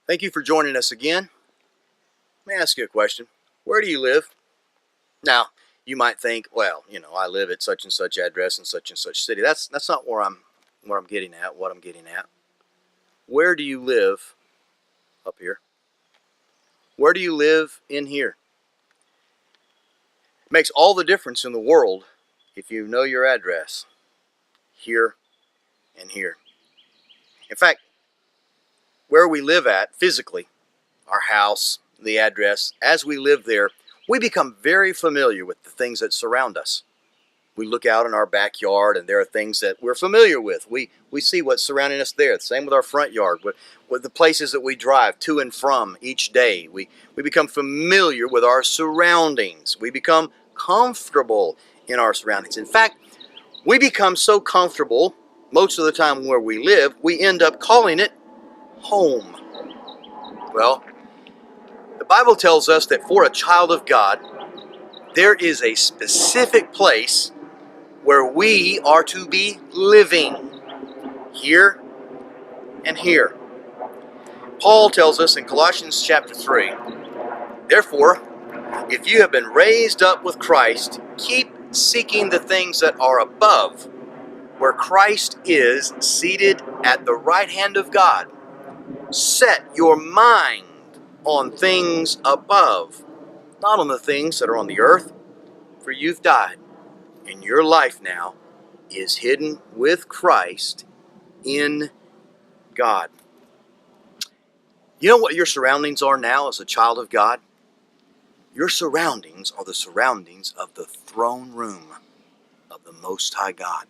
Thank you for joining us again. Let me ask you a question. Where do you live? Now, you might think, well, I live at such and such address in such and such city. That's not where I'm getting at, what I'm getting at. Where do you live up here? Where do you live in here? It makes all the difference in the world if you know your address here and here. In fact, where we live at physically, our house, the address, as we live there, we become very familiar with the things that surround us. We look out in our backyard and there are things that we're familiar with. We see what's surrounding us there. The same with our front yard, with the places that we drive to and from each day. We become familiar with our surroundings. We become comfortable in our surroundings. In fact, we become so comfortable most of the time where we live, we end up calling it home. Well, the Bible tells us that for a child of God, there is a specific place where we are to be living, here and here. Paul tells us in Colossians chapter 3, therefore, if you have been raised up with Christ, keep seeking the things that are above, where Christ is seated at the right hand of God. Set your mind on things above, not on the things that are on the earth, for you've died, and your life now is hidden with Christ in God. You know what your surroundings are now as a child of God? Your surroundings are the surroundings of the throne room of the Most High God.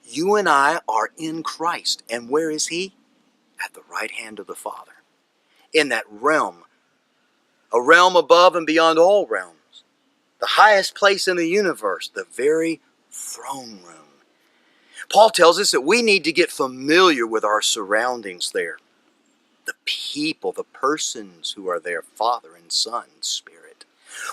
You and I are in Christ. And where is He? At the right hand of the Father. In that realm, a realm above and beyond all realms. The highest place in the universe, the very throne room. Paul tells us that we need to get familiar with our surroundings there. The people, the persons who are there, Father and Son, Spirit.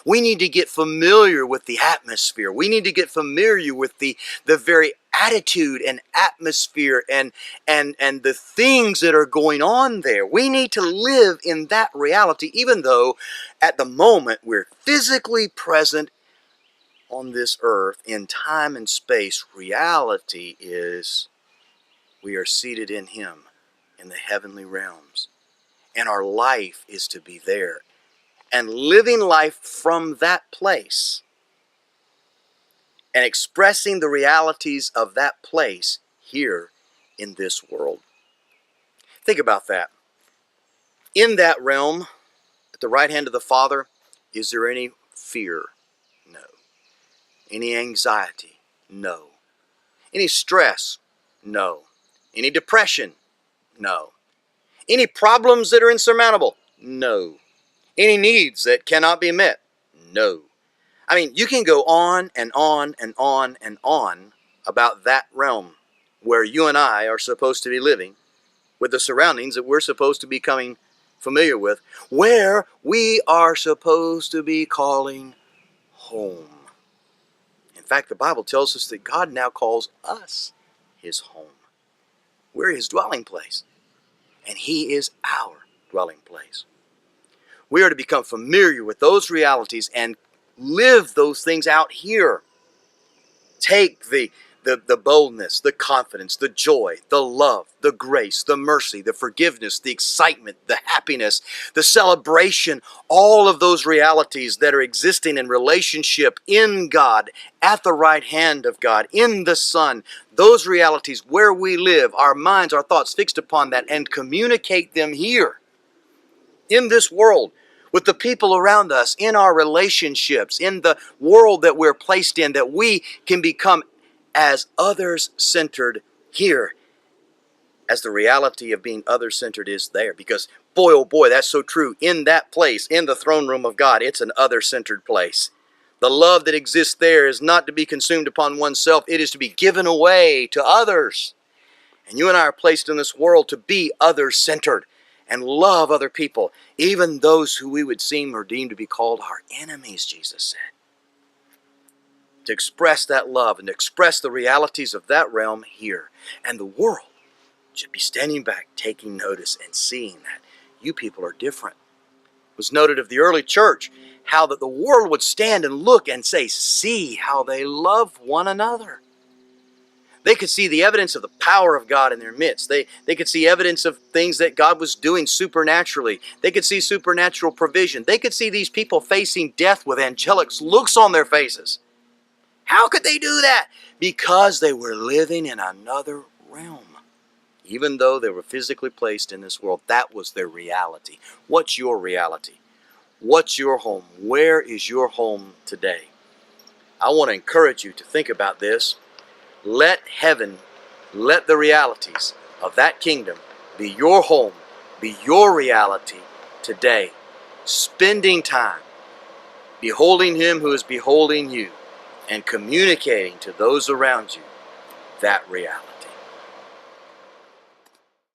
We need to get familiar with the atmosphere. We need to get familiar with the very attitude and atmosphere and the things that are going on there. We need to live in that reality, even though at the moment we're physically present on this earth in time and space. Reality is we are seated in Him in the heavenly realms. And our life is to be there. And living life from that place. And expressing the realities of that place here in this world. Think about that. In that realm, at the right hand of the Father, is there any fear? No. Any anxiety? No. Any stress? No. Any depression? No. Any problems that are insurmountable? No. Any needs that cannot be met? No. I mean, you can go on and on and on and on about that realm where you and I are supposed to be living with the surroundings that we're supposed to be becoming familiar with, where we are supposed to be calling home. In fact, the Bible tells us that God now calls us His home. We're His dwelling place, and He is our dwelling place. We are to become familiar with those realities and live those things out here. Take the boldness, the confidence, the joy, the love, the grace, the mercy, the forgiveness, the excitement, the happiness, the celebration, all of those realities that are existing in relationship in God, at the right hand of God, in the Son, those realities where we live, our minds, our thoughts fixed upon that, and communicate them here in this world with the people around us, in our relationships, in the world that we're placed in, that we can become as others-centered here as the reality of being other-centered is there. Because boy, oh boy, that's so true. In that place, in the throne room of God, it's an other-centered place. The love that exists there is not to be consumed upon oneself. It is to be given away to others. And you and I are placed in this world to be other-centered and love other people, even those who we would seem or deem to be called our enemies, Jesus said. To express that love and to express the realities of that realm here. And the world should be standing back, taking notice, and seeing that you people are different. It was noted of the early church how that the world would stand and look and say, see how they love one another. They could see the evidence of the power of God in their midst. They could see evidence of things that God was doing supernaturally. They could see supernatural provision. They could see these people facing death with angelic looks on their faces. How could they do that? Because they were living in another realm. Even though they were physically placed in this world, that was their reality. What's your reality? What's your home? Where is your home today? I want to encourage you to think about this. Let heaven, let the realities of that kingdom be your home, be your reality today. Spending time beholding Him who is beholding you and communicating to those around you that reality.